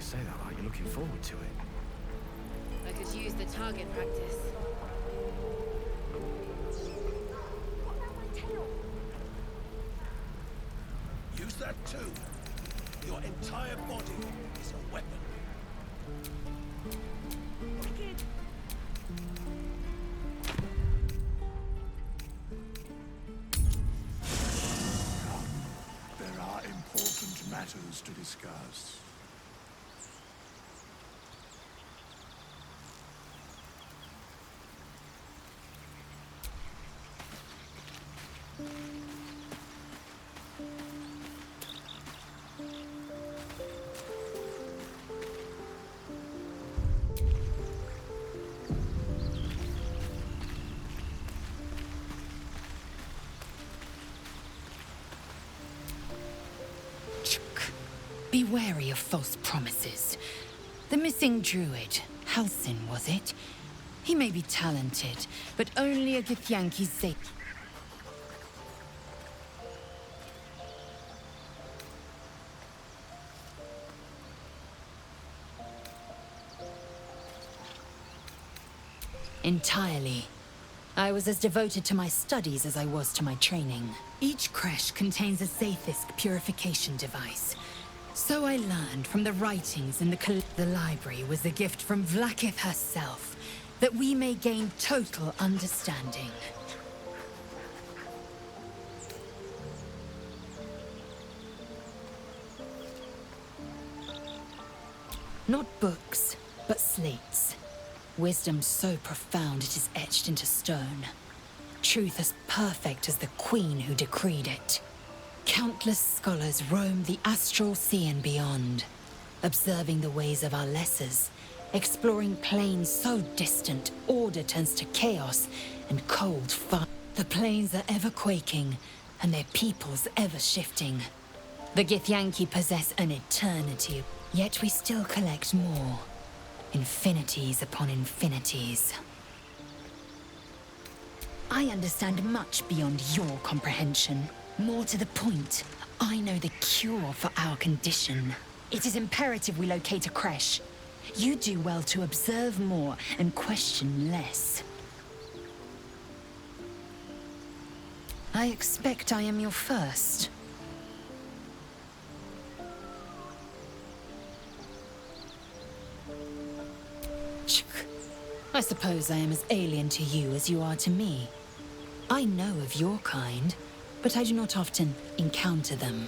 say that like you're looking forward to it. I could use the target practice. Use that too. Your entire body is a weapon. There are important matters to discuss. Be wary of false promises. The missing druid, Halsin, was it? He may be talented, but only a Githyanki's sake. Entirely. I was as devoted to my studies as I was to my training. Each creche contains a Zaithisk purification device. So I learned from the writings in the library was a gift from Vlaakith herself, that we may gain total understanding. Not books, but slates. Wisdom so profound it is etched into stone. Truth as perfect as the queen who decreed it. Countless scholars roam the astral sea and beyond, observing the ways of our lessers, exploring planes so distant, order turns to chaos and cold fire. The planes are ever quaking, and their peoples ever shifting. The Githyanki possess an eternity, yet we still collect more. Infinities upon infinities. I understand much beyond your comprehension. More to the point, I know the cure for our condition. It is imperative we locate a creche. You do well to observe more and question less. I expect I am your first. I suppose I am as alien to you as you are to me. I know of your kind, but I do not often encounter them.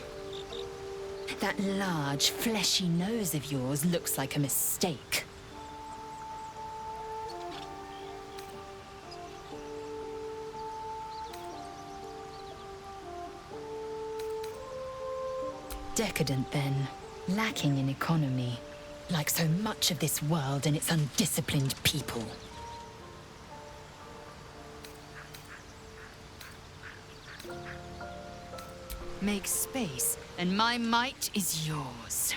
That large, fleshy nose of yours looks like a mistake. Decadent, then. Lacking in economy. Like so much of this world and its undisciplined people. Make space, and my might is yours.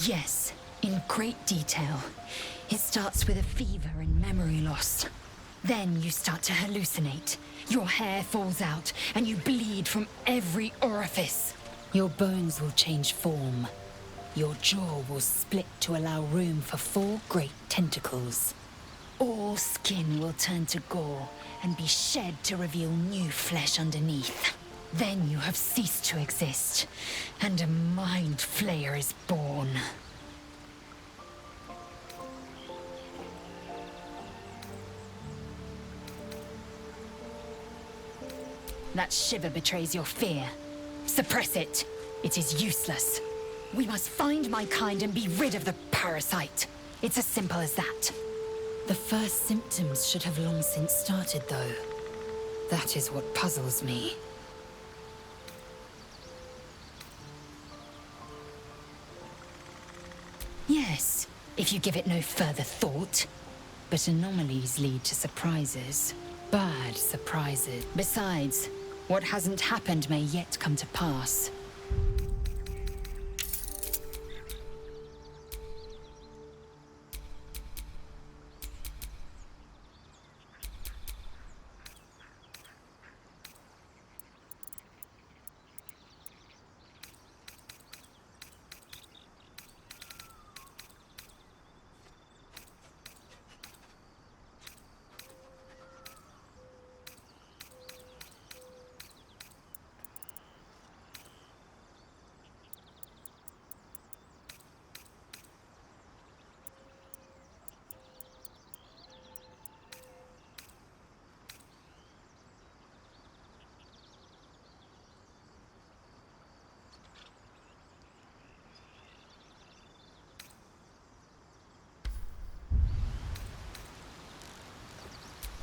Yes, in great detail. It starts with a fever and memory loss. Then you start to hallucinate. Your hair falls out, and you bleed from every orifice. Your bones will change form. Your jaw will split to allow room for 4 great tentacles. All skin will turn to gore and be shed to reveal new flesh underneath. Then you have ceased to exist, and a mind flayer is born. That shiver betrays your fear. Suppress it. It is useless. We must find my kind and be rid of the parasite. It's as simple as that. The first symptoms should have long since started, though. That is what puzzles me. Yes, if you give it no further thought. But anomalies lead to surprises. Bad surprises. Besides, what hasn't happened may yet come to pass.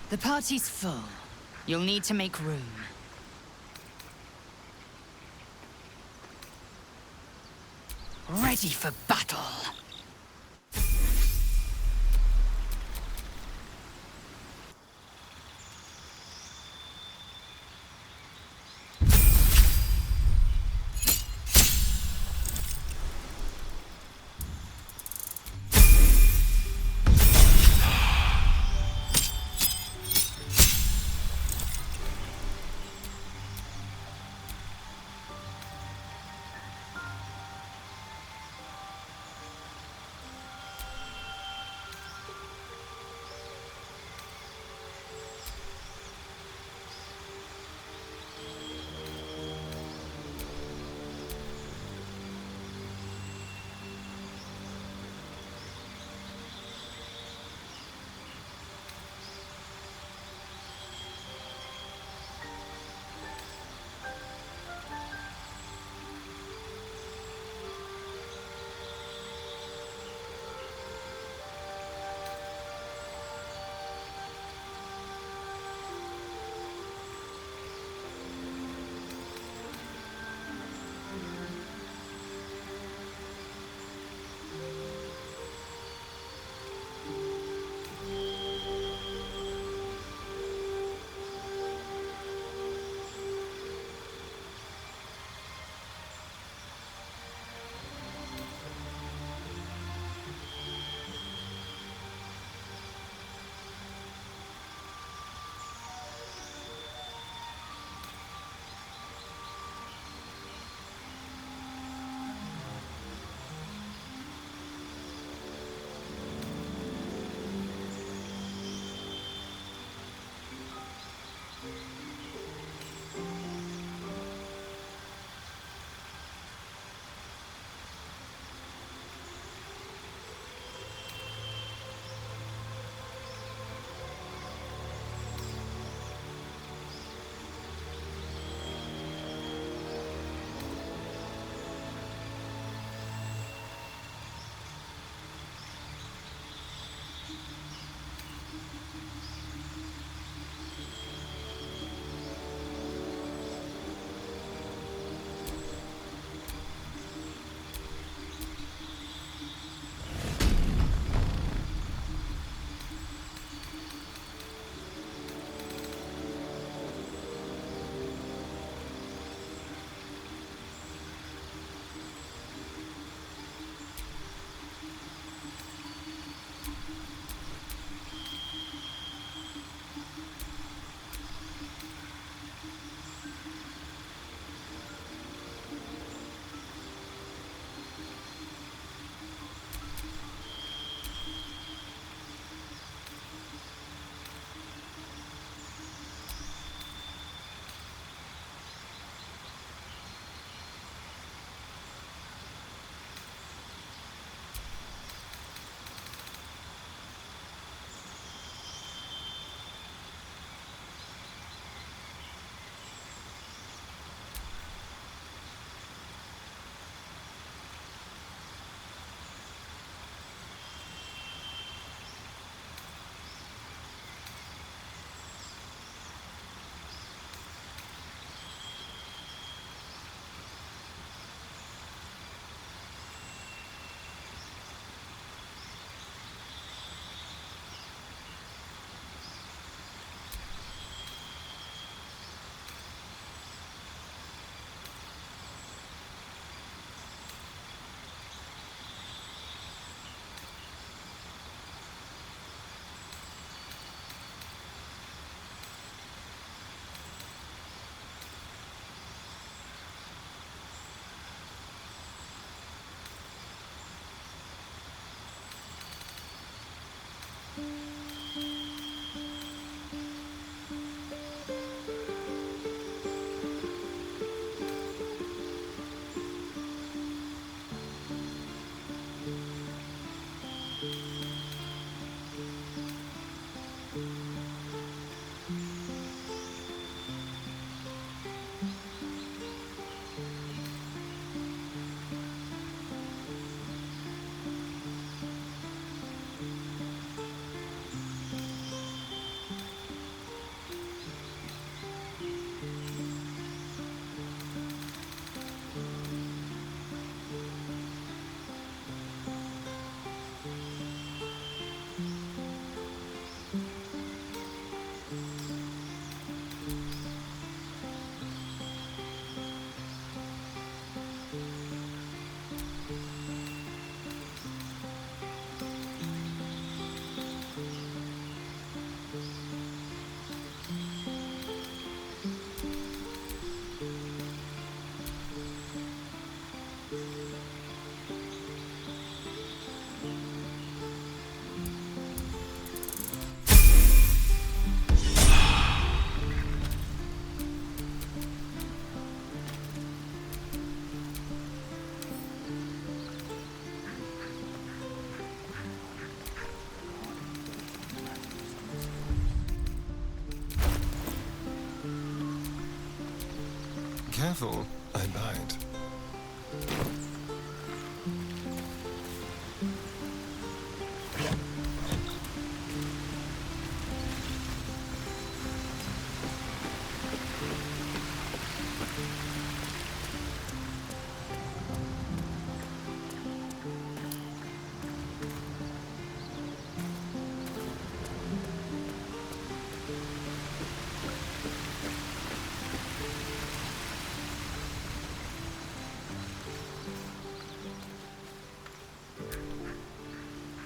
The party's full. You'll need to make room. Ready for battle! Careful, I bite.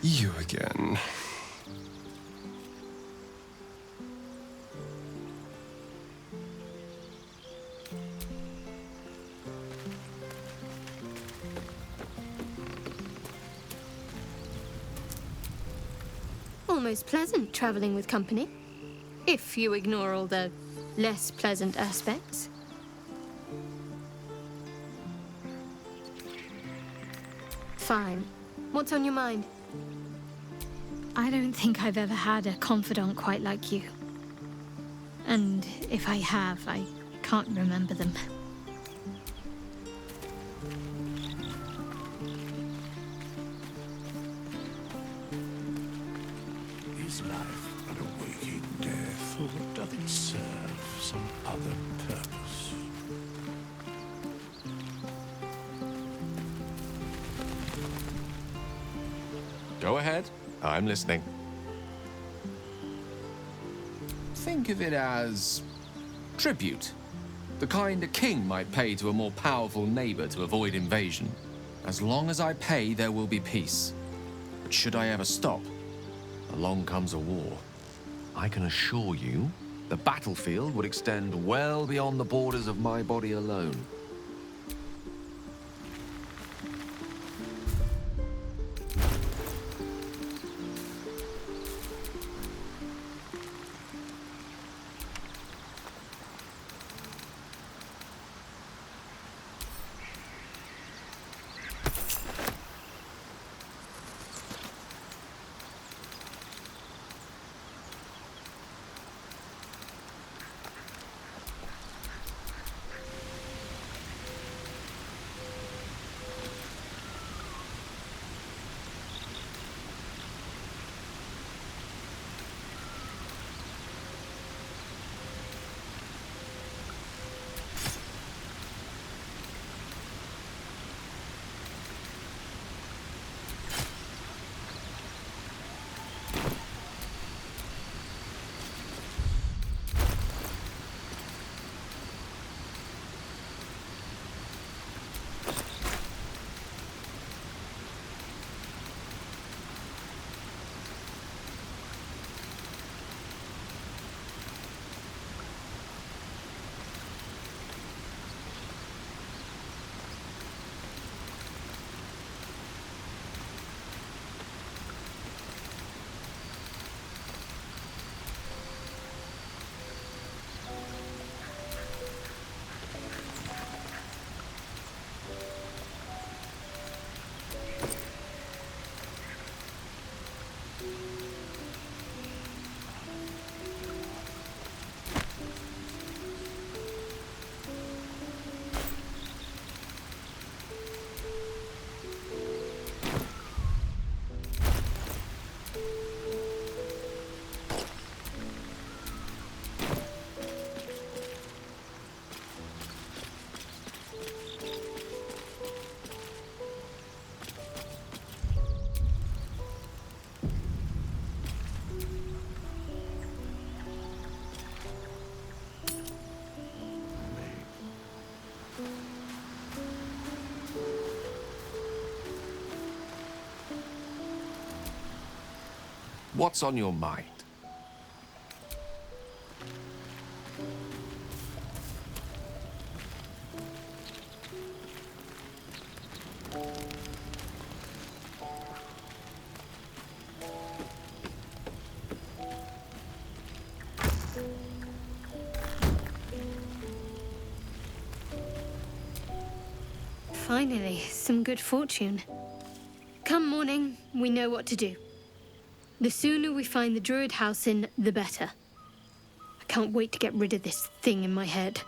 You again. Almost pleasant traveling with company. If you ignore all the less pleasant aspects. Fine. What's on your mind? I don't think I've ever had a confidant quite like you. And if I have, I can't remember them. Is life but a waking death, or doth it serve some other purpose? Go ahead. I'm listening. Think of it as tribute. The kind a king might pay to a more powerful neighbor to avoid invasion. As long as I pay, there will be peace. But should I ever stop, along comes a war. I can assure you, the battlefield would extend well beyond the borders of my body alone. What's on your mind? Finally, some good fortune. Come morning, we know what to do. The sooner we find the Druid house in, the better. I can't wait to get rid of this thing in my head.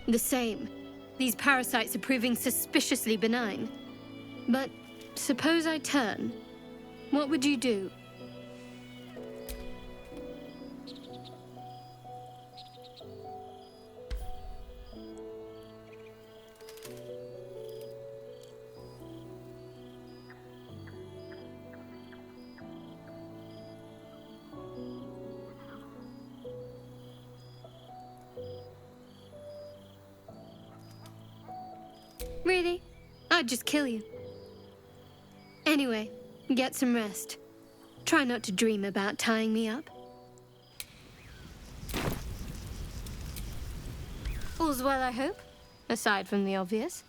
The same. These parasites are proving suspiciously benign. But suppose I turn. What would you do? Really? I'd just kill you. Anyway, get some rest. Try not to dream about tying me up. All's well, I hope? Aside from the obvious.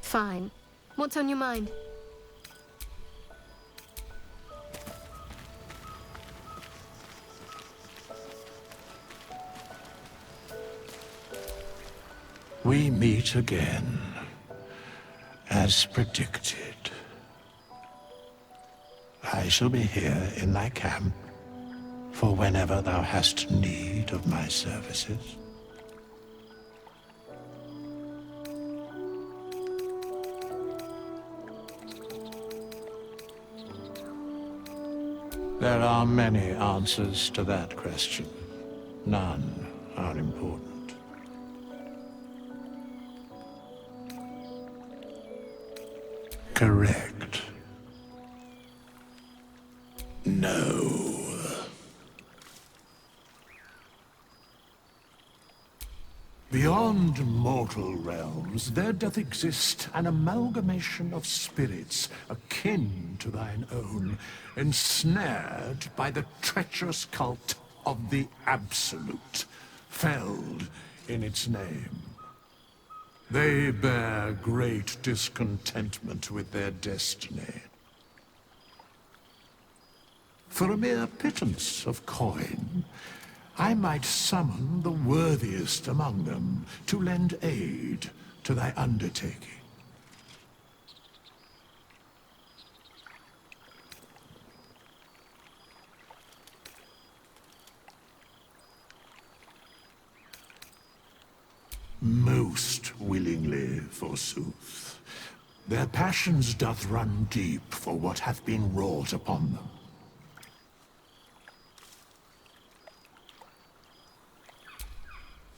Fine. What's on your mind? We meet again, as predicted. I shall be here in thy camp for whenever thou hast need of my services. There are many answers to that question. None are important. Correct. No. Beyond mortal realms, there doth exist an amalgamation of spirits akin to thine own, ensnared by the treacherous cult of the Absolute, felled in its name. They bear great discontentment with their destiny. For a mere pittance of coin, I might summon the worthiest among them to lend aid to thy undertaking. Most willingly, forsooth. Their passions doth run deep for what hath been wrought upon them.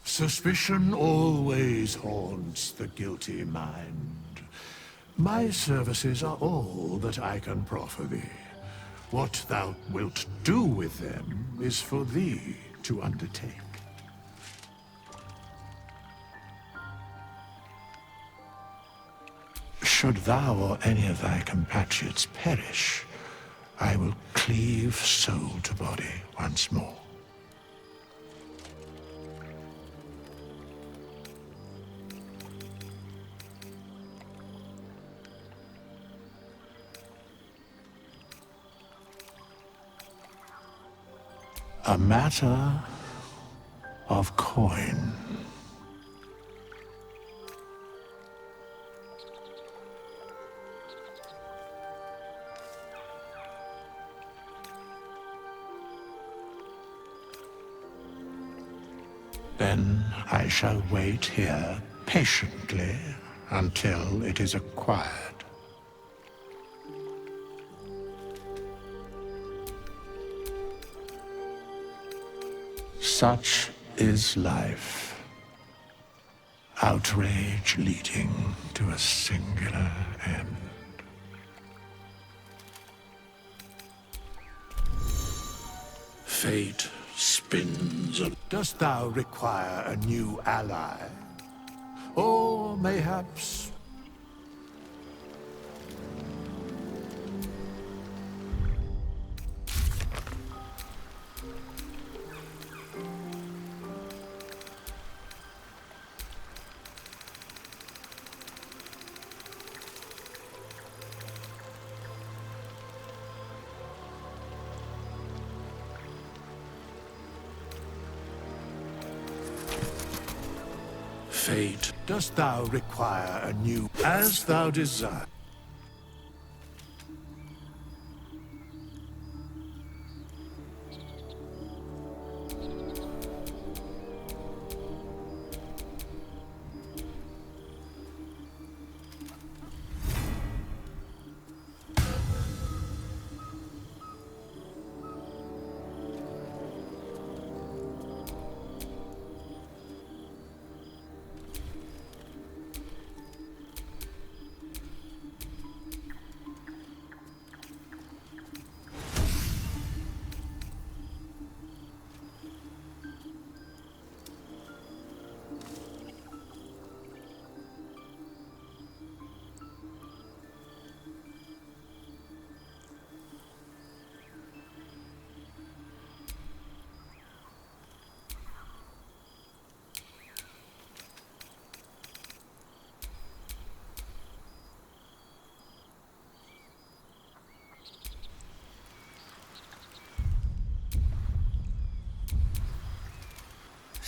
Suspicion always haunts the guilty mind. My services are all that I can proffer thee. What thou wilt do with them is for thee to undertake. Should thou or any of thy compatriots perish, I will cleave soul to body once more. A matter of coin. Then I shall wait here patiently until it is acquired. Such is life. Outrage leading to a singular end. Fate spins. Dost thou require a new ally? Or mayhaps... Fate, dost thou require a new... As thou desire.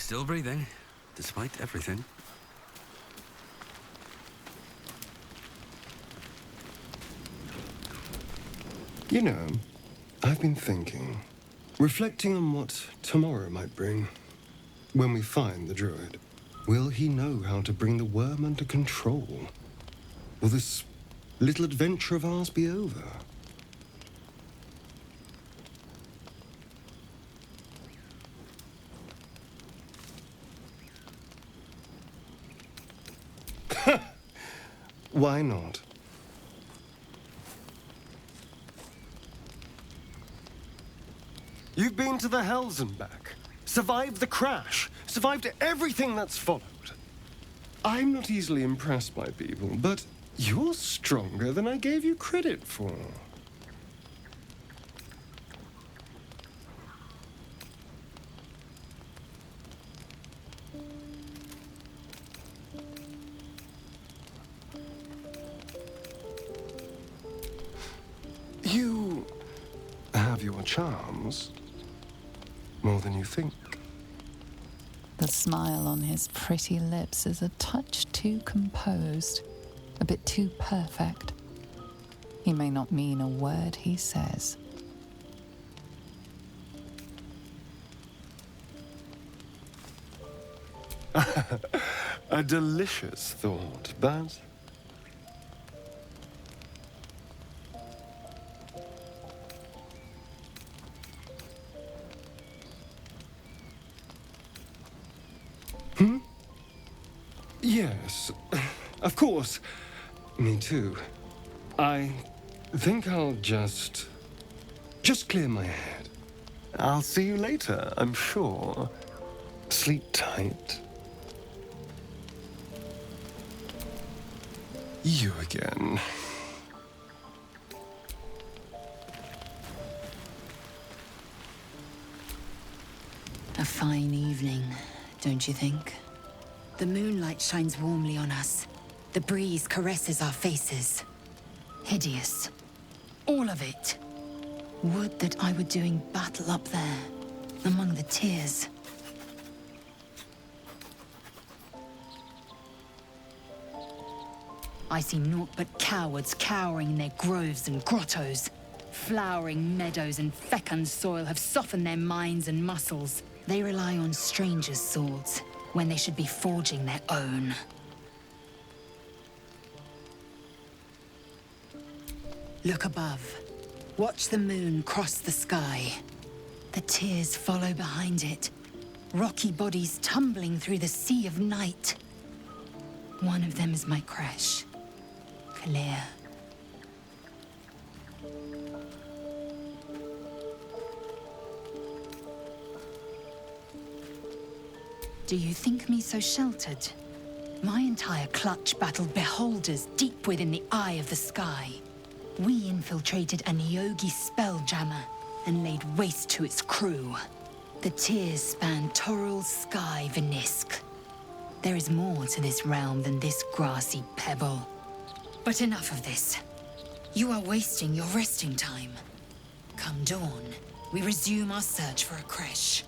Still breathing, despite everything. You know, I've been thinking, reflecting on what tomorrow might bring. When we find the druid, will he know how to bring the worm under control? Will this little adventure of ours be over? Why not? You've been to the Hells and back, survived the crash, survived everything that's followed. I'm not easily impressed by people, but you're stronger than I gave you credit for. You have your charms, more than you think. The smile on his pretty lips is a touch too composed, a bit too perfect. He may not mean a word he says. A delicious thought, but... Yes, of course. Me too. I think I'll just clear my head. I'll see you later, I'm sure. Sleep tight. You again. A fine evening, don't you think? The moonlight shines warmly on us. The breeze caresses our faces. Hideous. All of it. Would that I were doing battle up there, among the tears. I see naught but cowards cowering in their groves and grottos. Flowering meadows and fecund soil have softened their minds and muscles. They rely on strangers' swords when they should be forging their own. Look above. Watch the moon cross the sky. The tears follow behind it. Rocky bodies tumbling through the sea of night. One of them is my creche. Clear. Do you think me so sheltered? My entire clutch battled beholders deep within the eye of the sky. We infiltrated a Neogi spelljammer and laid waste to its crew. The tears span Toral's sky, Vinisk. There is more to this realm than this grassy pebble. But enough of this. You are wasting your resting time. Come dawn, we resume our search for a creche.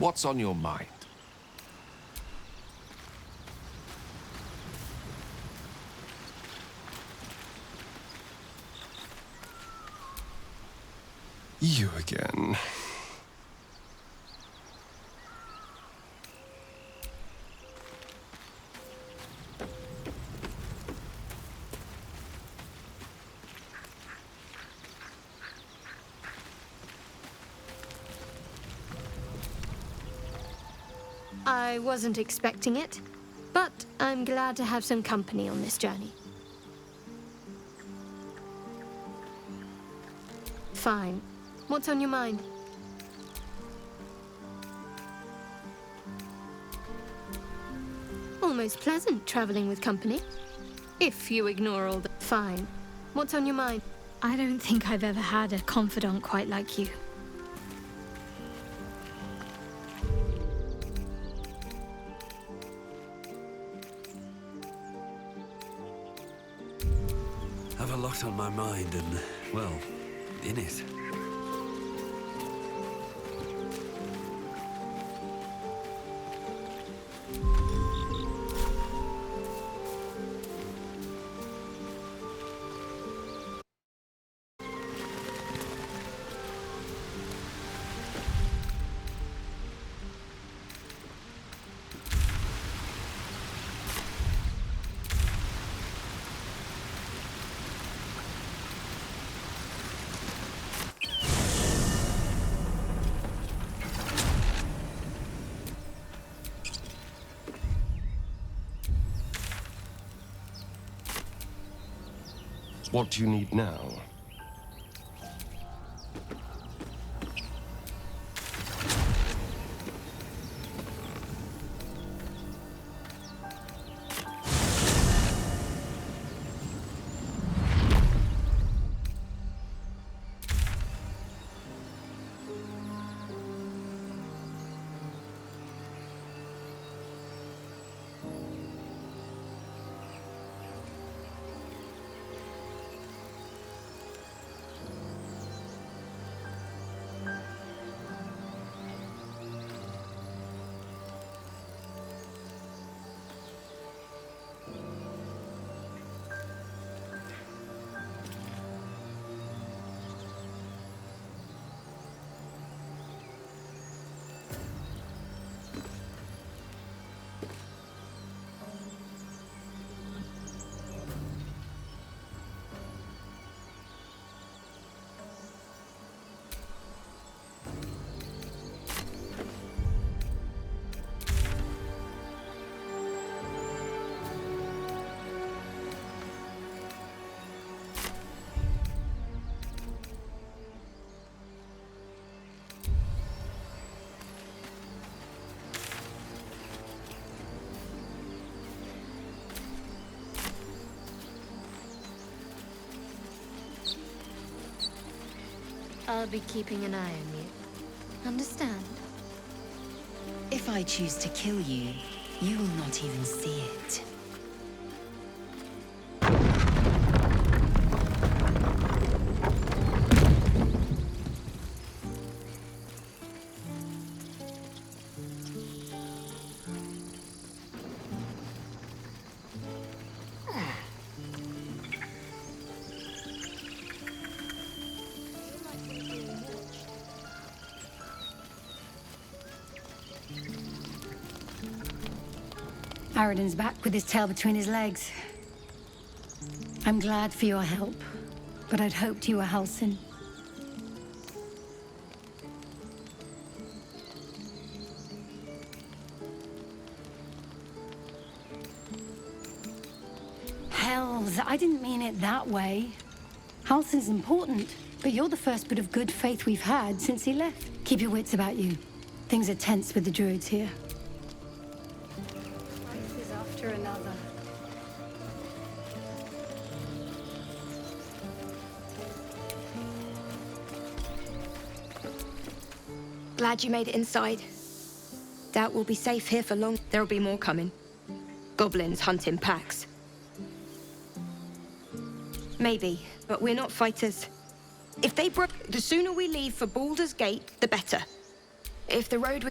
What's on your mind? You again. I wasn't expecting it, but I'm glad to have some company on this journey. Fine. What's on your mind? Almost pleasant traveling with company. If you ignore all the... Fine. What's on your mind? I don't think I've ever had a confidant quite like you. Have a lot on my mind and, well, in it. What do you need now? I'll be keeping an eye on you. Understand? If I choose to kill you, you will not even see it. Aradin's back with his tail between his legs. I'm glad for your help, but I'd hoped you were Halsin. Hells, I didn't mean it that way. Halsin's important, but you're the first bit of good faith we've had since he left. Keep your wits about you. Things are tense with the druids here. Is after another. Glad you made it inside. Doubt we'll be safe here for long. There'll be more coming. Goblins hunting packs. Maybe, but we're not fighters. If they broke, the sooner we leave for Baldur's Gate, the better. If the road...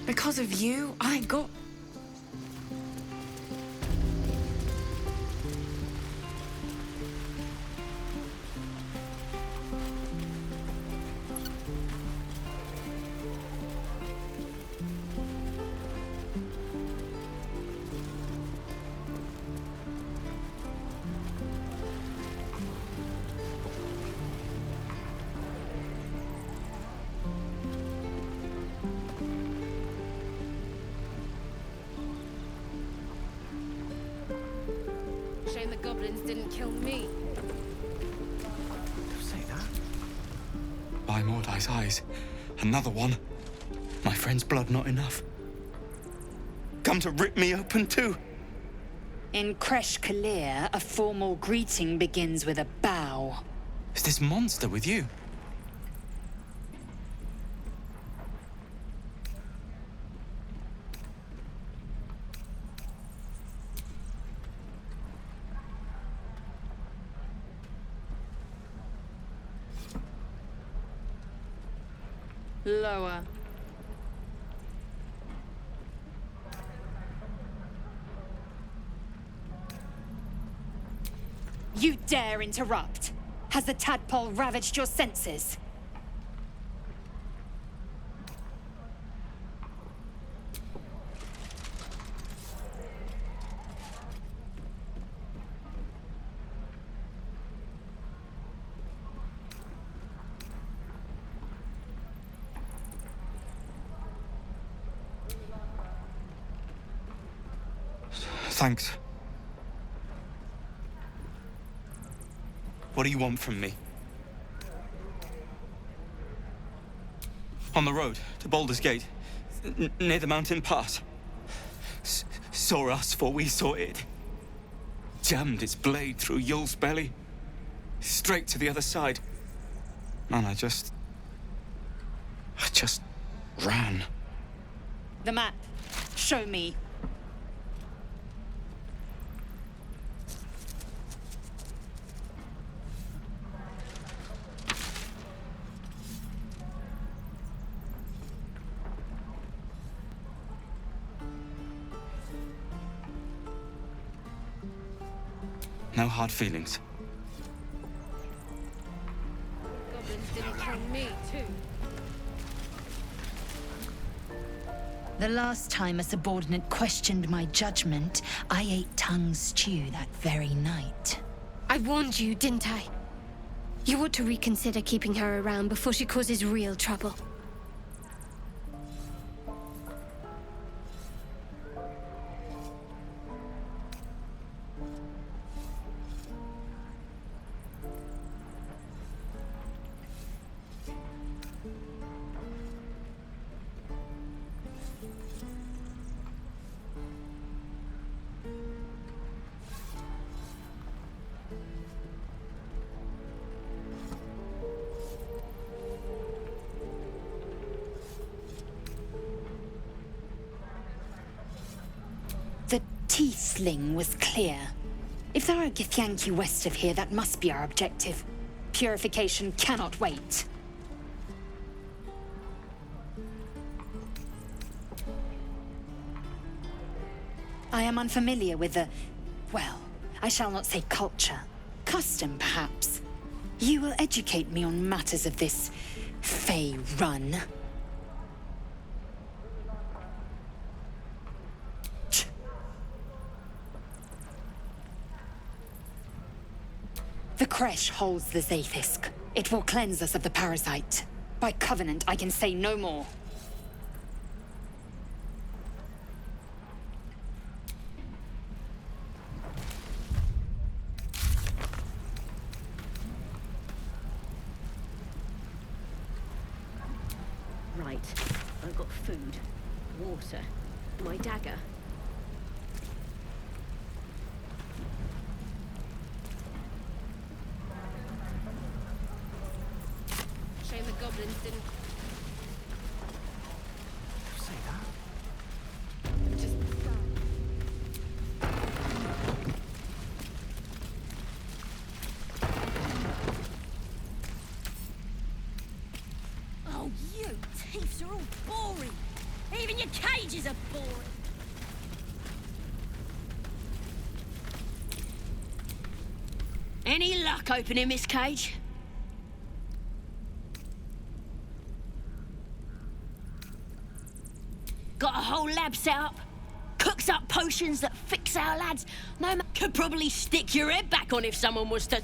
Because of you, I got... Shame the goblins didn't kill me. Don't say that. By Mordai's eyes, another one. My friend's blood not enough. Come to rip me open too. In Kresh Kalir, a formal greeting begins with a bow. Is this monster with you? Lower. You dare interrupt? Has the tadpole ravaged your senses? Thanks. What do you want from me? On the road to Baldur's Gate, near the mountain pass. Saw us, for we saw it. Jammed its blade through Yul's belly, straight to the other side. And I just ran. The map. Show me. No hard feelings. Goblins didn't kill me, too. The last time a subordinate questioned my judgment, I ate tongue stew that very night. I warned you, didn't I? You ought to reconsider keeping her around before she causes real trouble. The Tiefling was clear. If there are Githyanki west of here, that must be our objective. Purification cannot wait. I am unfamiliar with the... well, I shall not say culture. Custom, perhaps. You will educate me on matters of this Fey run. The Kresh holds the Zaithisk. It will cleanse us of the parasite. By covenant, I can say no more. Right. I've got food, water, my dagger. Shame the goblins didn't... Say that. Just... Oh, you thieves are all boring. Even And your cages are boring. Any luck opening this cage? Got a whole lab set up. Cooks up potions that fix our lads. No man could probably stick your head back on if someone was to...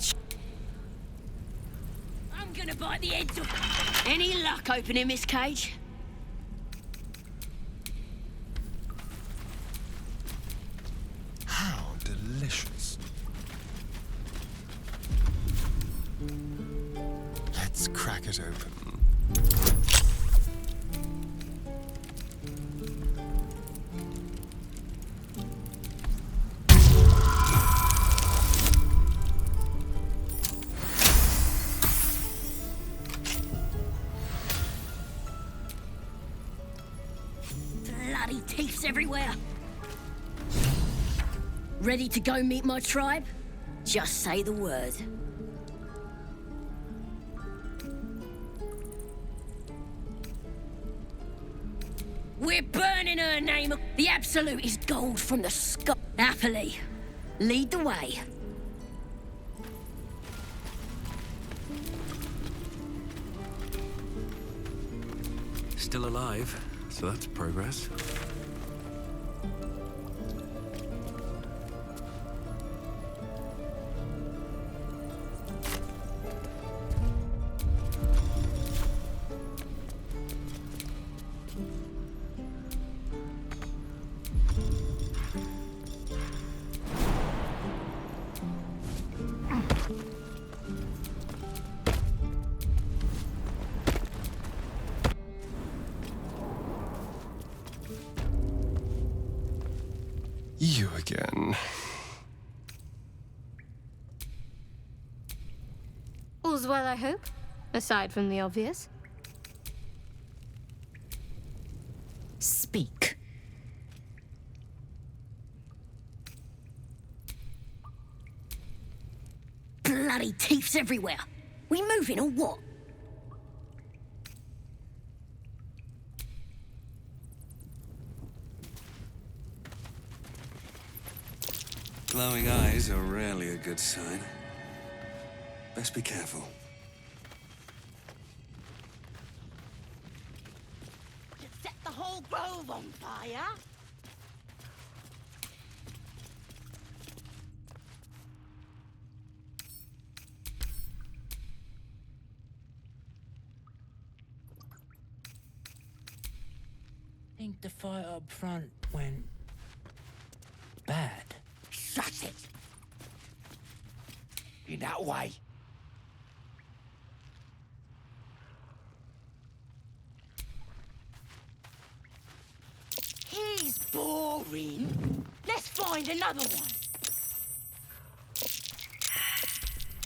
I'm gonna bite the heads off. Any luck opening this cage? How delicious. Let's crack it open. Bloody teeths everywhere. Ready to go meet my tribe? Just say the word. We're burning her name. The absolute is gold from the sky. Happily. Lead the way. Still alive, so that's progress. You again. All's well, I hope, aside from the obvious. Speak. Bloody teeths everywhere. We moving or what? Glowing eyes are rarely a good sign. Best be careful. You set the whole grove on fire? Think the fight up front went bad. Shut it! In that way. He's boring. Let's find another one.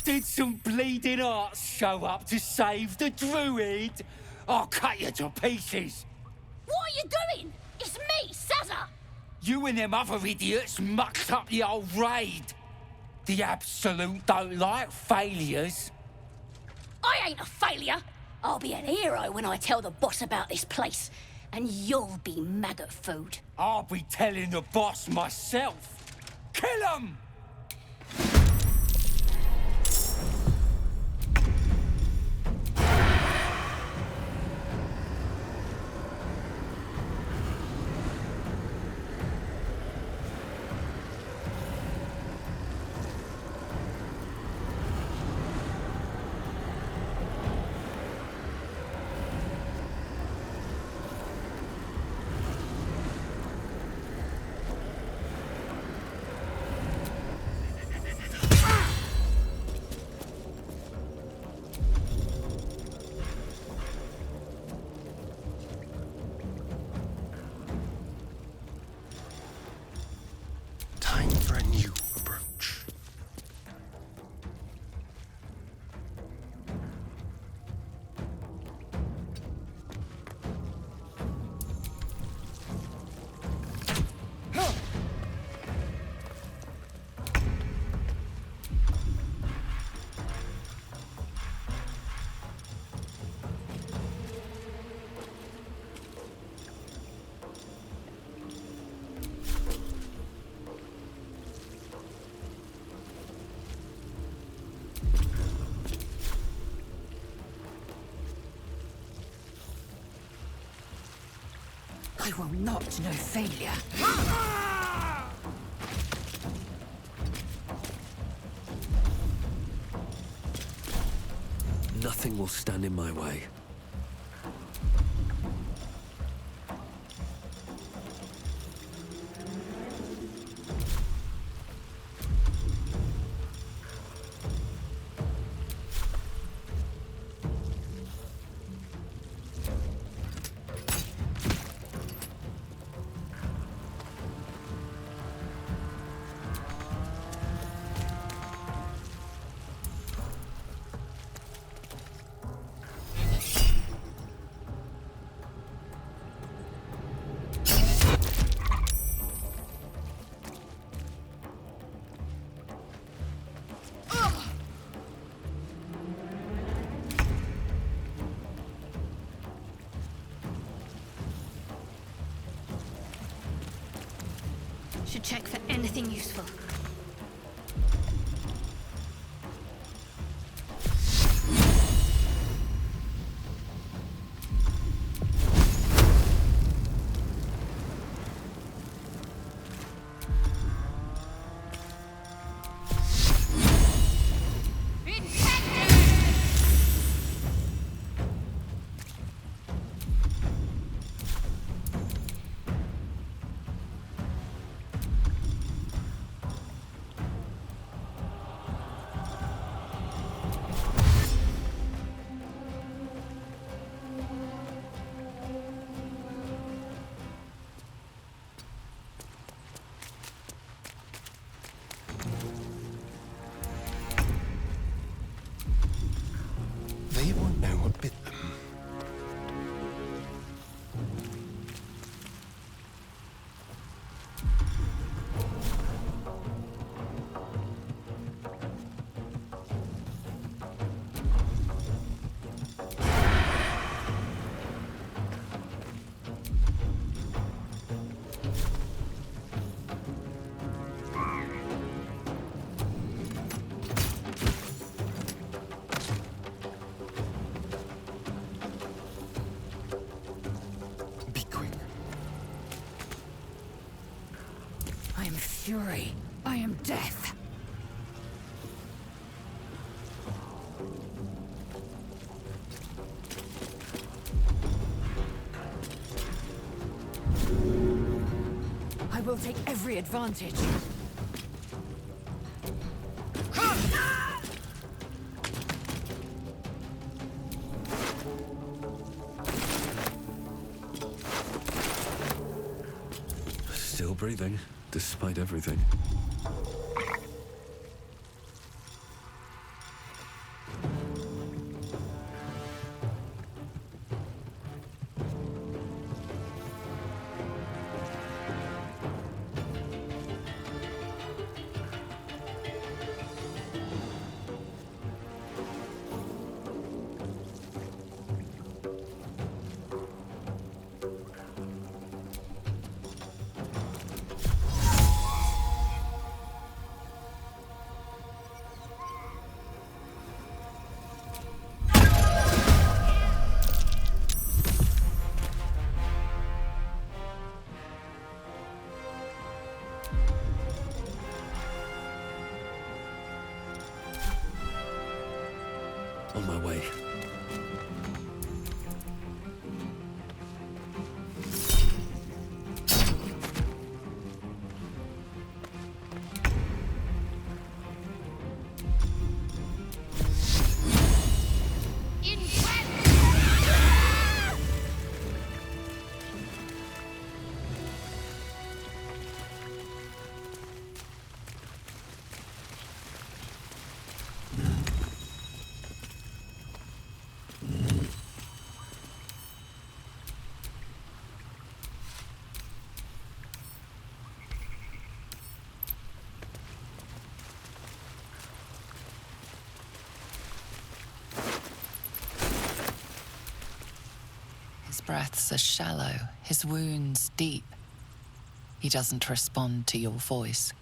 Did some bleeding arts show up to save the druid? I'll cut you to pieces. What are you doing? It's me, Sazza! You and them other idiots mucked up the old raid. The Absolute don't like failures. I ain't a failure. I'll be an hero when I tell the boss about this place. And you'll be maggot food. I'll be telling the boss myself. Kill him! Time for a new approach. I will not know failure. Nothing will stand in my way. Should check for anything useful. They won't know what bit them. I am fury. I am death. I will take every advantage. Still breathing, despite everything. On my way. His breaths are shallow, his wounds deep. He doesn't respond to your voice.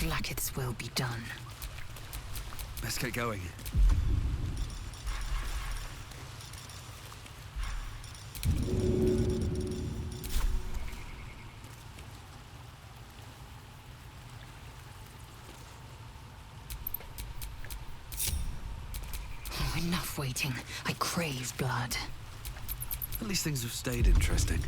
Vlaakith's will be done. Let's get going. Enough waiting. I crave blood. At least things have stayed interesting.